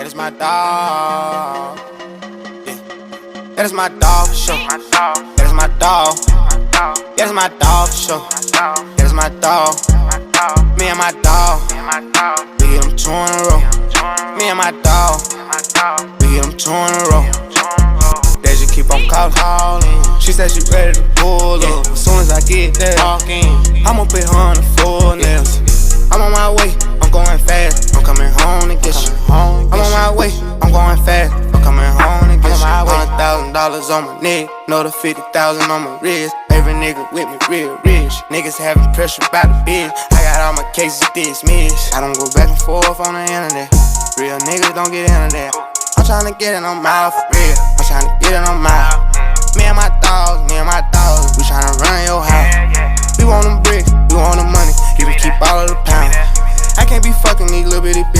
is my dog. Yeah. That is my dog for sure. That is my dog. That is my dog for sure. That is my dog. Me and my dog. We get them 2 in a row. Me and my dog. We get them 2 in a row. They just keep on calling. She said she ready to pull up. As soon as I get there, I'ma put her on the floor nails. I'm on my way, I'm going fast. I'm coming home to get you. I'm on my way, I'm going fast. I'm coming home to get you. $100,000 on my neck, another 50,000 on my wrist. Every nigga with me real rich. Niggas having pressure by the bitch. I got all my cases dismissed. I don't go back and forth on the internet. Real niggas don't get into that. I'm tryna get it on my for real. I'm tryna get it on my. Me and my dogs, we tryna run your house. We want them bricks, we want the money, you can keep all of the pounds. I can't be fucking these little bitty bitches.